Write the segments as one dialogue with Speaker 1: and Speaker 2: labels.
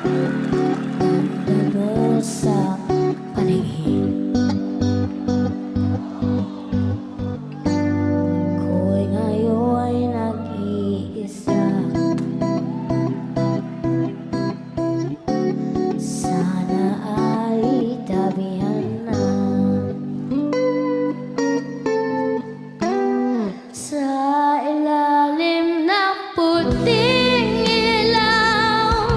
Speaker 1: Ganda mo sa paningin, ako'y ngayon nag-iisa. Sana ay tabihan na sa ilalim ng puting ilaw,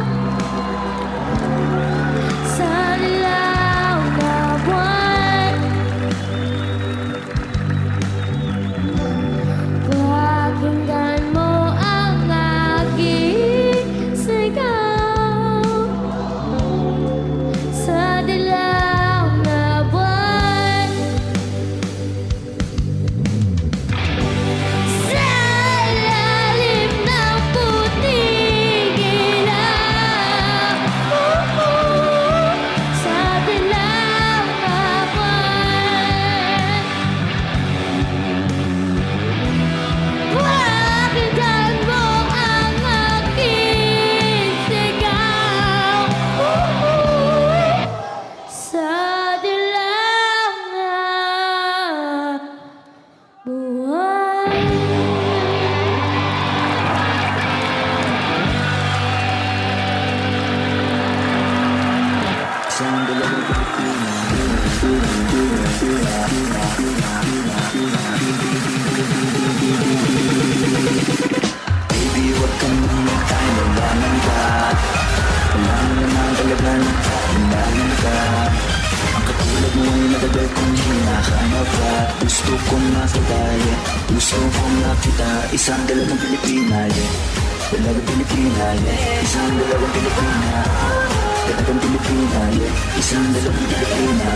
Speaker 1: sa dilaw na buwan. Pakinggan mo ang aking sigaw, sa dilaw na buwan. Sa ilalim ng puting ilaw, sa dilaw na buwan. Pakinggan mo ang aking sigaw, sa dilaw na buwan.
Speaker 2: Isang dalawang baby, huwag kang mamatay, nalaman ka. Alam mo naman talaga na nalaman ka. Ang katulad mo ay matagal kong hinahanap ka. Gusto kong makataya, gusto kong makita. Isang dalagang Pilipina, yeah. Dalagang Pilipina, yeah. Isang dalawang Pilipina, dalagang Pilipina, yeah. Isang dalawang Pilipina,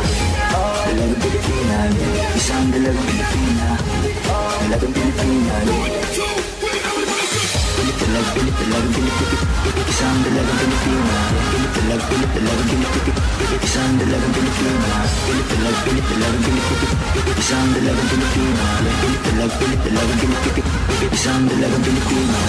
Speaker 2: dalagang Pilipina, yeah. Isang dalawang Pilipina, dalagang Pilipina, yeah. Pilip-talag, pilip-pilip, isang dalagang Pilipina. Pilip-talag, pilip, isang dalagang Pilipina. Pilip-talag, pilip, isang dalagang Pilipina. Pilip-talag, pilip, isang dalagang Pilipina.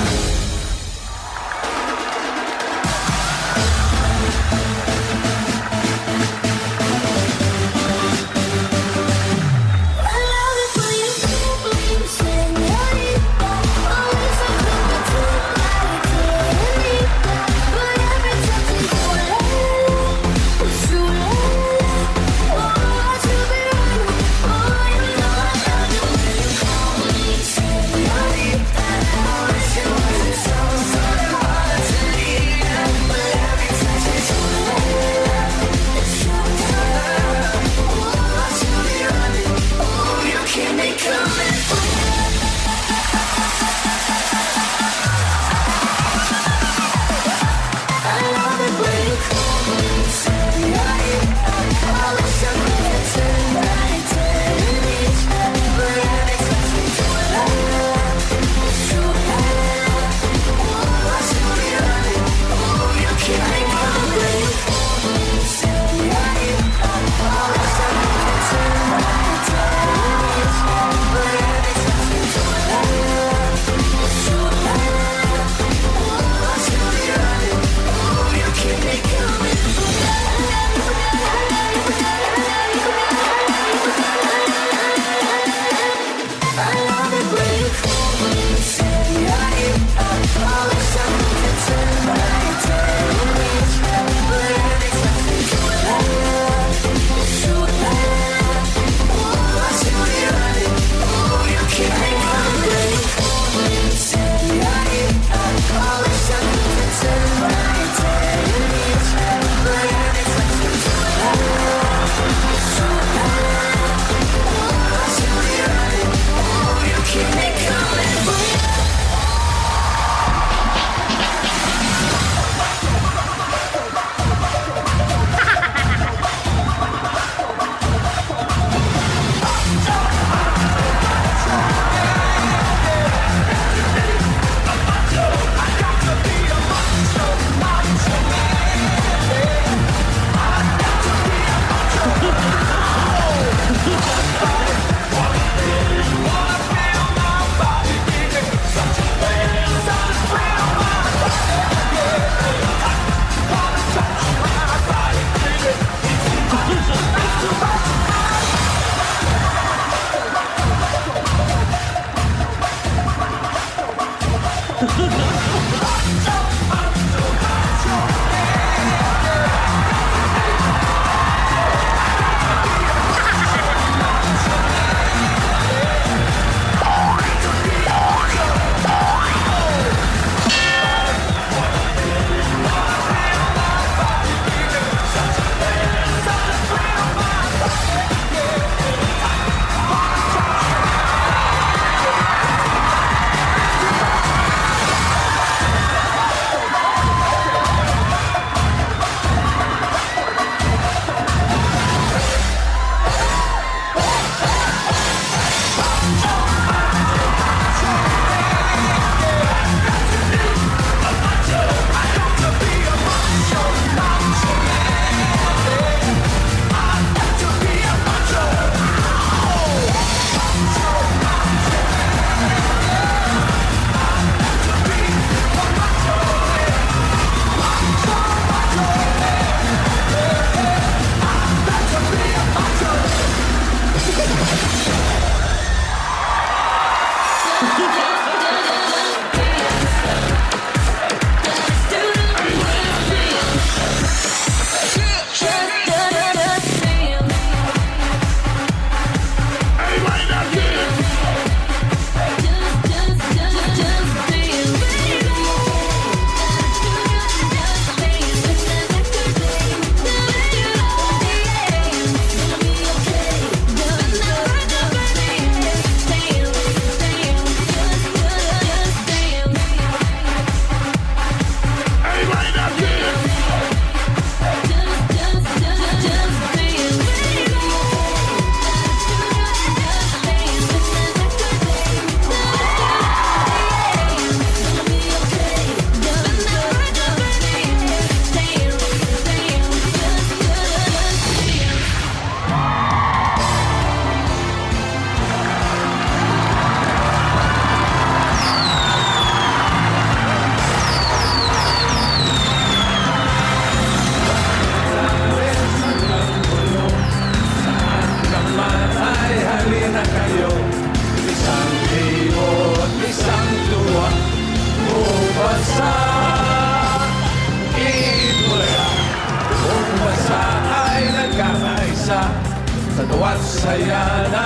Speaker 3: Sa tuwa't saya na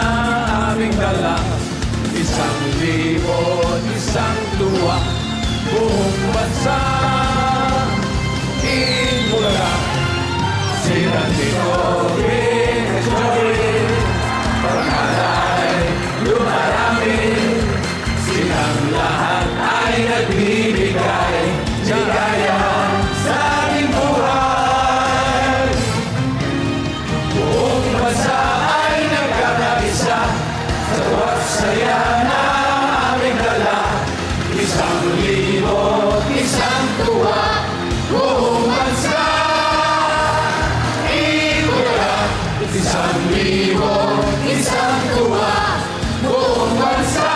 Speaker 3: aming dala, 1,001 tuwa, buong bansa. Itbulaga, si Randy Corin, Joey, pagkalay, lumarami. Silang lahat ay nagbibigay ligaya sa ating buhay. Buong bansa ay nagkakaisa sa tuwa't saya na aming dala. 1,001 tuwa, buong bansa. Itbulaga, 1,001 tuwa, buong bansa.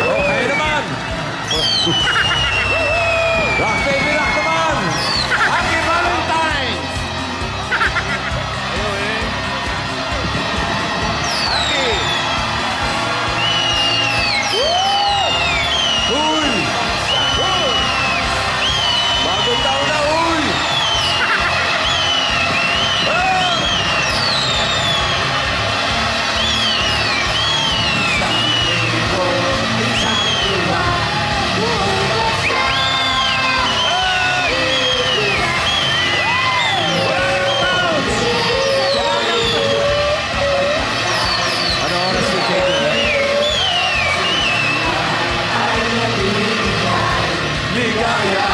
Speaker 3: Okay naman! Rock baby rock naman! Happy Valentine's! Happy! Uy! Bagong taon na, uy! Ano oras si Kate? Ligaya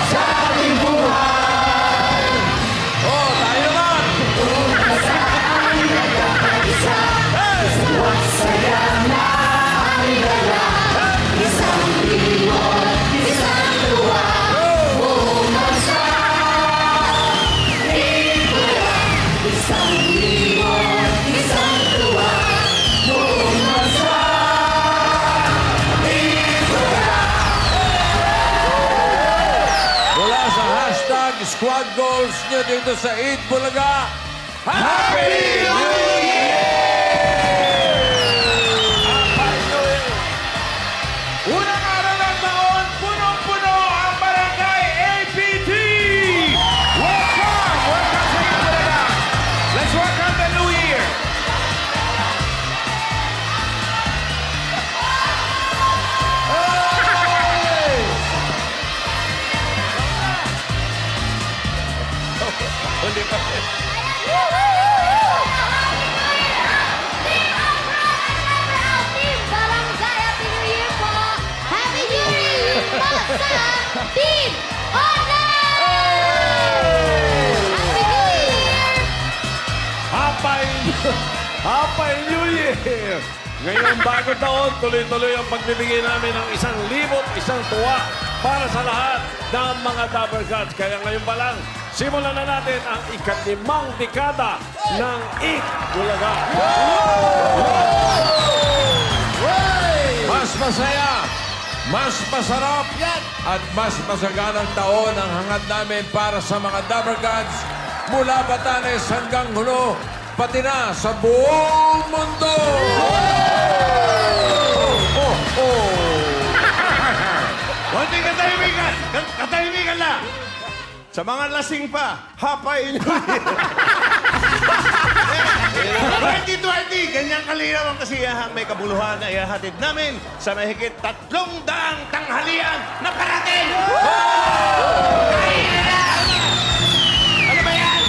Speaker 3: sa ating buhay. Oh, tayo naman! Mula sa hashtag squad goals nyo dito sa Eat Bulaga, Happy New Year! Happy New Year! Unang araw ng taon, punong-puno ang Barangay APT! Welcome! Welcome sa Eat Bulaga! Let's welcome the New Year! Huli pa rin.
Speaker 1: Team Barangay, Happy New Year po! Happy New Year po sa Team Online! Happy New Year!
Speaker 4: Happy New Year! Ngayong bagong taon, tuloy-tuloy ang pagbibigay namin ng 1,001 tuwa para sa lahat ng mga Dabber Cats. Kaya ngayon pa lang, simulan na natin ang ika-5 dekada ng Eat Bulaga.
Speaker 3: Mas masaya, mas masarap, at mas masaganang taon ang hangad namin para sa mga Dabber Gods mula Batanes hanggang Hulo, pati na sa buong mundo!
Speaker 4: Konting katahimikan! Katahimikan lang! Sa mga lasing pa, Happy New Year! 2020, ganyang kalinaw ang kasiyahang may kabuluhan na ihahatid namin sa mahigit 300 tanghalian na parating! Ano ba yan?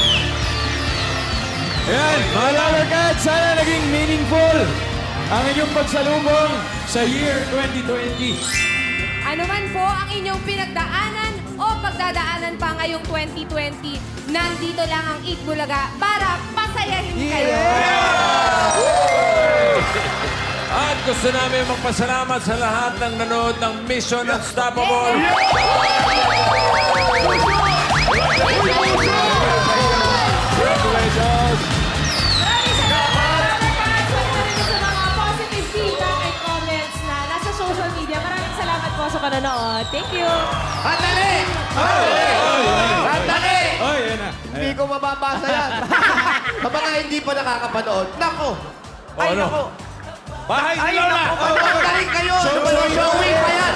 Speaker 5: Ayan, mga Dabber Cats, sana naging meaningful ang inyong pagsalubong sa year 2020.
Speaker 6: Ano man po ang inyong pinagdaanan o pagdadaanan pa ngayong 2020, nandito lang ang Eat Bulaga para pasayahin kayo.
Speaker 3: At gusto namin magpasalamat sa lahat ng nanood ng Mission Unstoppable.
Speaker 6: Maraming salamat sa mga positive feedback and comments na nasa social media. Maraming salamat po sa panonood. Thank you.
Speaker 4: Handali! Handali!
Speaker 5: Oh, yan na.
Speaker 7: Hindi ko mababasa yan. Kapag nga hindi pa nakakapanood, nako! Ay,
Speaker 3: ano?
Speaker 7: nako!
Speaker 4: Bahay ni
Speaker 7: Ay,
Speaker 4: Lola.
Speaker 7: naku, magagaling kayo. Showing pa yan.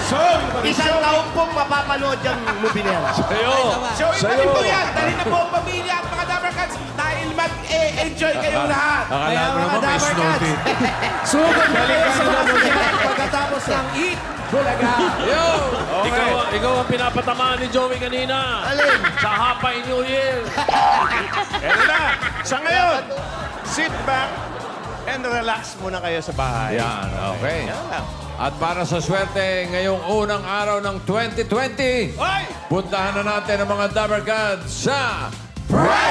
Speaker 7: Isang taon pong mapapanood yung movie na yan.
Speaker 4: Sa'yo.
Speaker 8: Showing pa
Speaker 4: Sa'yo.
Speaker 8: rin po yan. Dali na po ang pamilya at mga Dabber Cats dahil mag-enjoy kayong lahat.
Speaker 3: Akala mo naman may snooty.
Speaker 5: Sugod na kayo sa mga
Speaker 7: Pagkatapos ng Eat Bulaga.
Speaker 3: Yo!
Speaker 4: Ikaw ang pinapatamaan ni Joey kanina.
Speaker 7: Alin?
Speaker 4: Sa Happy New Year.
Speaker 8: Eto na. Sa ngayon, sit back and relax muna kayo sa bahay.
Speaker 3: Yan, okay.
Speaker 8: Yan lang.
Speaker 3: At para sa swerte ngayong unang araw ng 2020,
Speaker 8: Hoy!
Speaker 3: puntahan na natin ang mga Dabber Gods sa Prize